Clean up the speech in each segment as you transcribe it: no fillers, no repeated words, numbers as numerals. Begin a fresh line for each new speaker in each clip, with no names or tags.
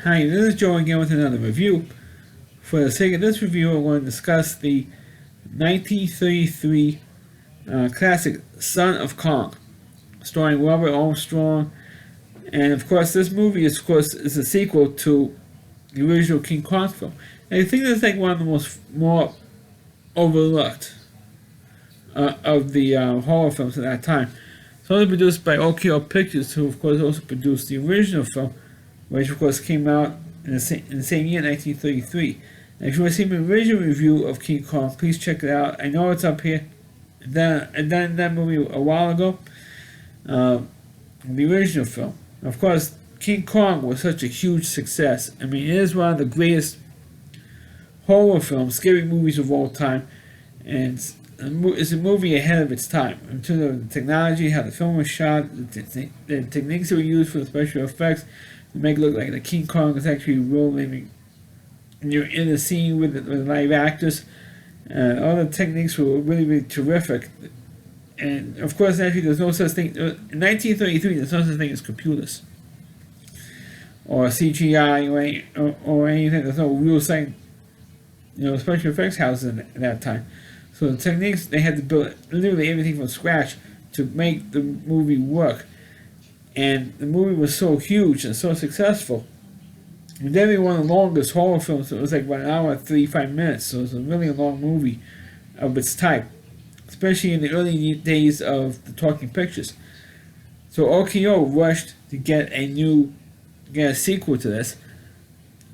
Hi, this is Joe again with another review. For the sake of this review, I'm going to discuss the 1933 classic Son of Kong, starring Robert Armstrong. And of course, this movie is a sequel to the original King Kong film. And I think it's like one of the more overlooked of the horror films at that time. It's only produced by OKO Pictures, who of course also produced the original film, which of course came out in the same year, 1933. And if you want to see my original review of King Kong, please check it out. I know it's up here. I done that movie a while ago. The original film. Of course, King Kong was such a huge success. I mean, it is one of the greatest horror films, scary movies of all time, and it's a movie ahead of its time in terms of the technology, how the film was shot, the techniques that were used for the special effects to make it look like the King Kong is actually real living. And you're in the scene with the live actors. All the techniques were really, really terrific. And of course, actually, there's no such thing. In 1933, there's no such thing as computers or CGI or anything. There's no real thing, special effects houses at that time. So the techniques, they had to build literally everything from scratch to make the movie work. And the movie was so huge and so successful. And definitely one of the longest horror films. It was like about an hour and 35 minutes. So it's a really long movie of its type, especially in the early days of the Talking Pictures. So OKO rushed to get a sequel to this,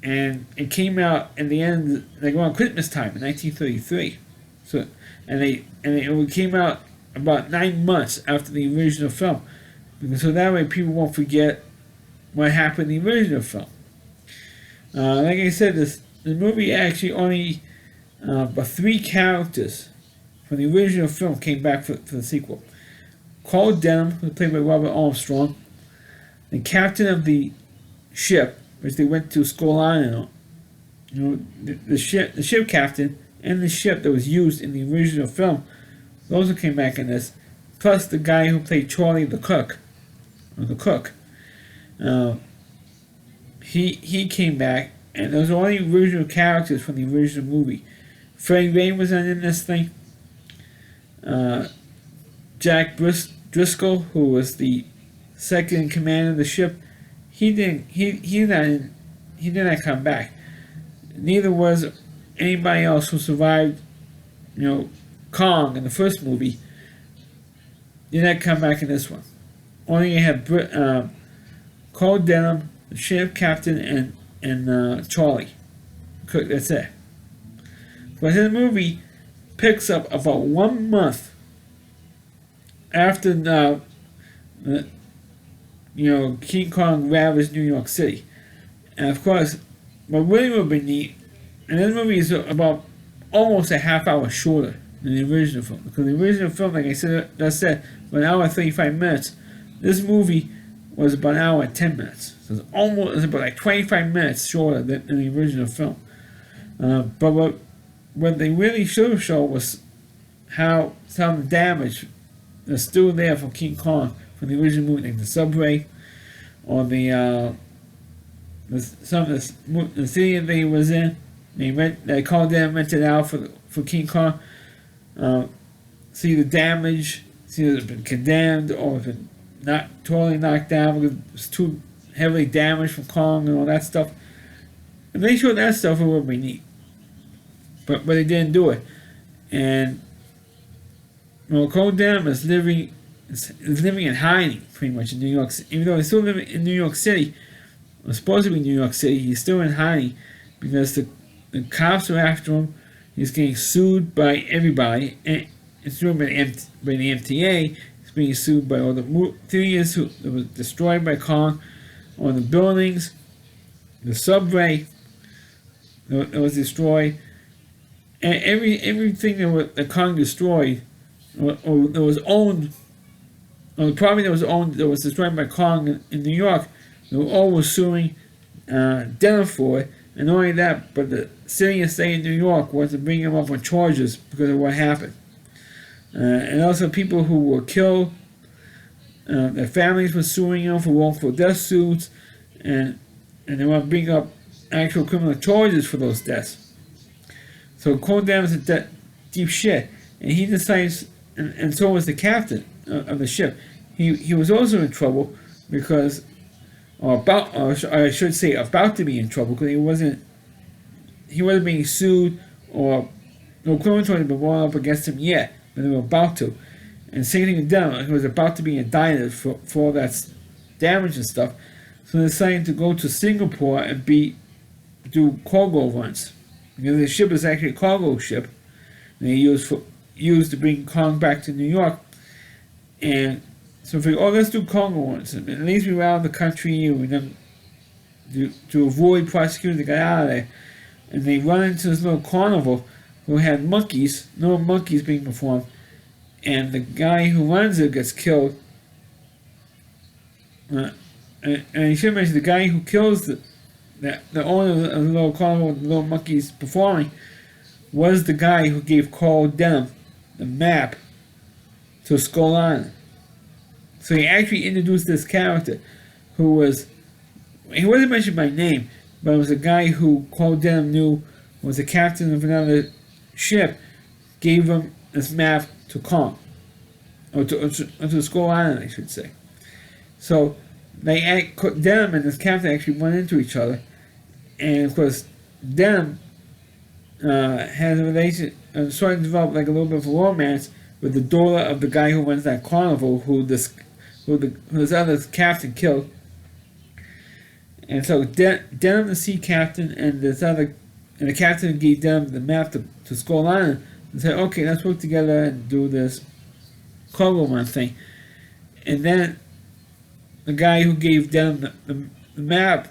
and it came out in the end, like around Christmas time in 1933. So, it came out about 9 months after the original film, so that way people won't forget what happened in the original film. Like I said, the movie actually only but 3 characters from the original film came back for the sequel. Carl Denham, who was played by Robert Armstrong, the captain of the ship, which they went to Skull Island on. The ship captain and the ship that was used in the original film, those who came back in this, plus the guy who played Charlie the cook, he came back, and those are all the original characters from the original movie. Freddie Ray was in this thing. Jack Driscoll, who was the second in command of the ship, he did not come back. Neither was anybody else who survived, Kong in the first movie. Did not come back in this one. Only you have Carl Denham, the ship captain, and Charlie Cook. That's it. But the movie picks up about 1 month after King Kong ravaged New York City. And of course, what really would be neat, and this movie is about almost a half hour shorter than the original film. Because the original film, like I said, was an hour and 35 minutes. This movie was about an hour and 10 minutes. So it's about like 25 minutes shorter than the original film. But what they really should show was how some of the damage that's still there from King Kong from the original movie, like the subway, or some of the city that he was in. They called them, rented out for King Kong. See the damage, see that it's been condemned or it's been not totally knocked down because it's too heavily damaged from Kong and all that stuff. If they showed that stuff, it would be neat. But they didn't do it. And Carl Denham is living in hiding pretty much in New York City. Even though he's still living in New York City, or supposed to be in New York City, he's still in hiding because the cops are after him. He's getting sued by everybody. And it's sued by the MTA. He's being sued by all the theaters that was destroyed by Kong, all the buildings, the subway that was destroyed, and everything that Kong destroyed or that was owned, or the property that was destroyed by Kong in New York, they were all suing Denham for it. And not only that, but the city and state of New York wanted to bring him up on charges because of what happened. And also people who were killed, their families were suing him for wrongful death suits, and and they want to bring up actual criminal charges for those deaths. So Kong Dan was in deep shit, and he decides, and so was the captain of the ship. He was also in trouble because, or I should say, about to be in trouble because he wasn't being sued or no criminal charges had been brought up against him yet, but they were about to. And same thing with them, he was about to be indicted for all that damage and stuff. So they decided to go to Singapore and do cargo runs. Because the ship is actually a cargo ship. And they used to bring Kong back to New York. And so we let's do cargo runs. At least we're out of the country and to avoid prosecution to get out of there. And they run into this little carnival who had little monkeys being performed. And the guy who runs it gets killed. And you should mention the guy who kills the owner of the little carnival with the little monkeys performing was the guy who gave Carl Denham the map to Skull Island. So he actually introduced this character he wasn't mentioned by name, but it was a guy who Carl Denham knew was the captain of another ship, gave him this map to Kong, or to Skull Island, I should say. So Denham and this captain actually run into each other, and of course Denham has a relation, starting to develop like a little bit of a romance with the daughter of the guy who runs that carnival, who this other captain killed. And so Denham, the sea captain, and the captain gave Denham the map to Skull Island and said, okay, let's work together and do this cargo run thing. And then the guy who gave Denham the map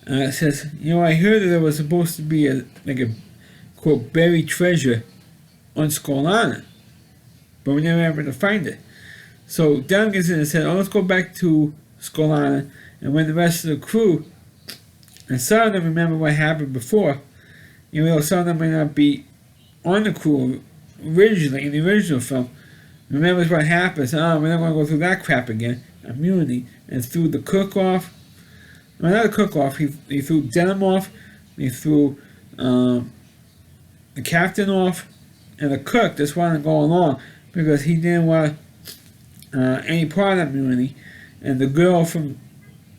says, I heard that there was supposed to be a quote buried treasure on Skull Island, but we never ever to find it. So Denham gets in and said, let's go back to Skull Island, and when the rest of the crew, and some of them remember what happened before, some of them may not be on the crew originally, in the original film, remembers what happened, so we're not going to go through that crap again, immunity, and threw the cook off. Well, not the cook off, he threw Denham off, he threw the captain off, and the cook just wanted to go along because he didn't want any part of immunity. And the girl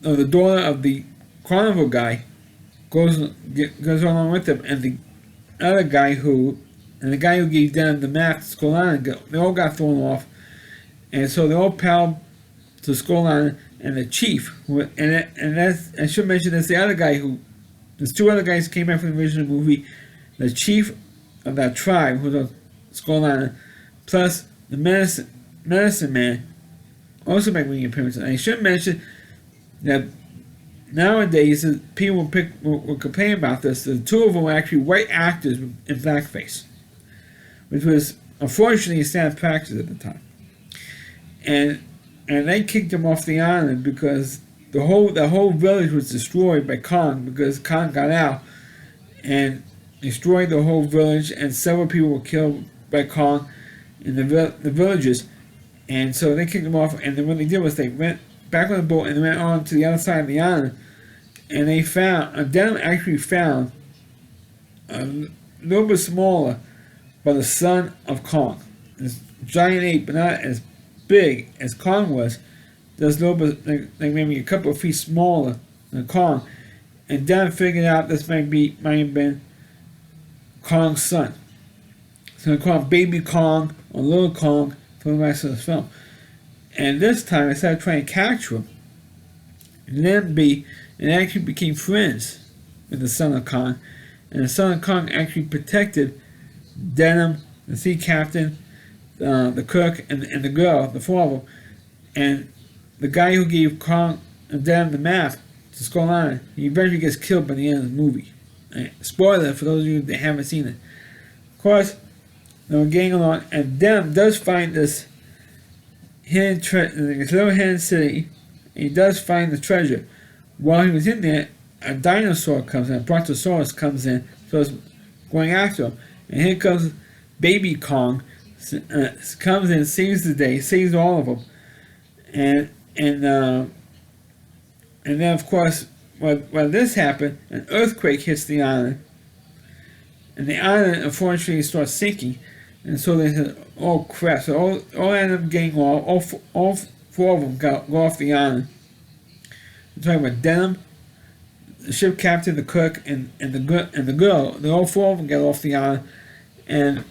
the daughter of the carnival guy goes along with him, and the guy who gave Denham the map to Skull Island, they all got thrown off, and so they all paddled to Skull Island, and the chief, I should mention there's there's two other guys who came out from the original movie, the chief of that tribe who's on Skull Island, plus the medicine man, also making an appearance. And I should mention that nowadays people will complain about this. The two of them were actually white actors in blackface, which was unfortunately a standard practice at the time. And they kicked them off the island because the whole village was destroyed by Kong, because Kong got out and destroyed the whole village, and several people were killed by Kong in the villages. And so they kicked them off, and then what they did was they went back on the boat and they went on to the other side of the island, and they found, Denham actually found a little bit smaller, but the son of Kong. This giant ape, but not as big as Kong was, just a little bit, like maybe a couple of feet smaller than Kong. And Denham figured out this might have been Kong's son. So they call him Baby Kong or Little Kong for the rest of the film. And this time I started trying to capture him, and actually became friends with the son of Kong. And the son of Kong actually protected Denham, the sea captain, the cook, and the girl, the four of them. And the guy who gave Kong and Denham the map to Skull Island, he eventually gets killed by the end of the movie. Spoiler for those of you that haven't seen it. Of course, they were getting along, and Denham does find this this little hidden city, and he does find the treasure. While he was in there, a dinosaur comes in, a Brontosaurus comes in, so it's going after him. And here comes Baby Kong, comes in, saves the day, saves all of them, and And then, of course, when this happened, an earthquake hits the island, and the island unfortunately starts sinking. And so they said, "Oh crap!" So all ended up getting all four of them go off the island. I'm talking about Denham, the ship captain, the cook, and the girl. They all four of them get off the island, and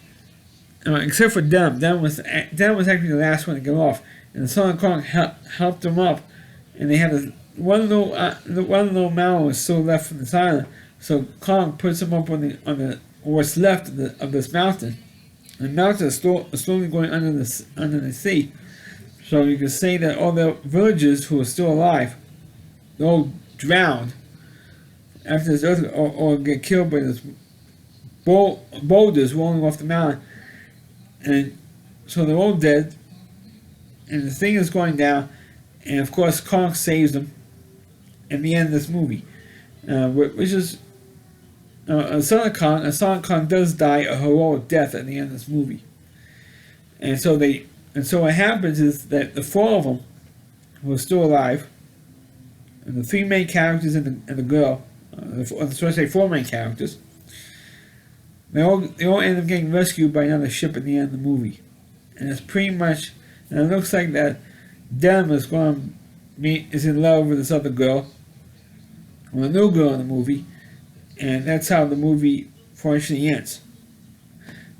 except for Denham. Denham was actually the last one to get off, and the Son of Kong helped them up, and they had one little mountain was still left from this island. So Kong puts them up on the what's left of this mountain. The mountain is slowly going under the sea. So you can say that all the villagers who are still alive, they all drowned after this earthquake, or get killed by this boulders rolling off the mountain. And so they're all dead, and the thing is going down, and of course Kong saves them at the end of this movie, which is Son of Kong does die a heroic death at the end of this movie, and so what happens is that the four of them who are still alive, and the three main characters and the girl, four main characters, they all end up getting rescued by another ship at the end of the movie, and it's pretty much, and it looks like that Denham is in love with this other girl, or the new girl in the movie, and that's how the movie fortunately ends.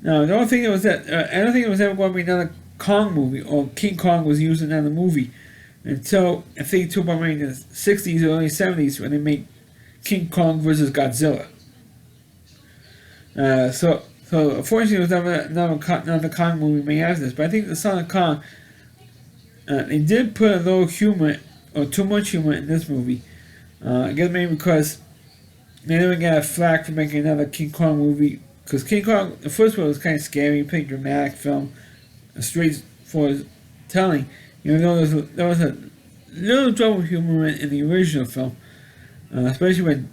Now, I don't think it was ever going to be another Kong movie, or King Kong was used in another movie, until I think about maybe the 60s or early 70s when they made King Kong versus Godzilla. So unfortunately, there was never another Kong movie made after this. But I think the Son of Kong, they did put a little humor, or too much humor, in this movie. I guess maybe because they never got a flack for making another King Kong movie. Because King Kong, the first one was kind of scary, pretty dramatic film, a straightforward telling. Even though there was a little drop of humor in the original film, especially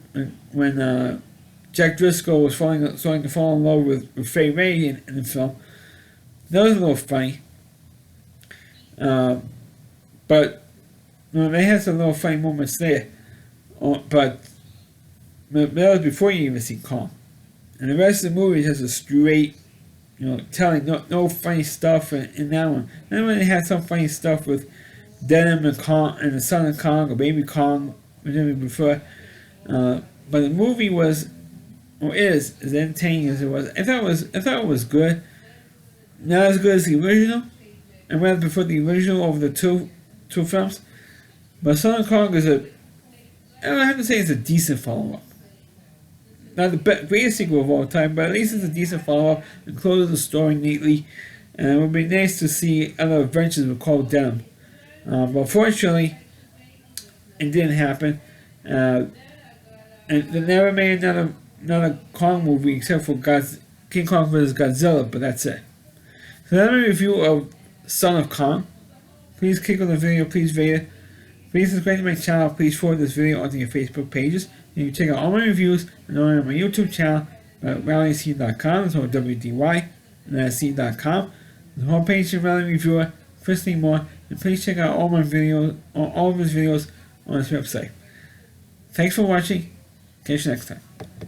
when Jack Driscoll was starting to fall in love with Fay Wray in the film. That was a little funny. But they had some little funny moments there. But that was before you even see Kong. And the rest of the movie is just a straight, telling, no funny stuff in that one. Then when they had some funny stuff with Denham and Kong and the Son of Kong, or Baby Kong, whichever you prefer. But the movie was, or is as entertaining as it was. I thought it was good. Not as good as the original. I rather prefer the original over the two films. But Son of Kong is I have to say it's a decent follow-up. Not the greatest sequel of all time, but at least it's a decent follow-up and closes the story neatly. And it would be nice to see other adventures with Carl Denham. But fortunately, it didn't happen. And they never made another Kong movie except for King Kong vs. Godzilla, but that's it. So that's my review of Son of Kong. Please click on the video, please rate it. Please subscribe to my channel, please forward this video onto your Facebook pages. And you can check out all my reviews and on my YouTube channel at RallyC.com, so WDY, and that's C.com. The homepage of Rally Reviewer, Chris Lee Moore, and please check out all of his videos on this website. Thanks for watching. Catch you next time.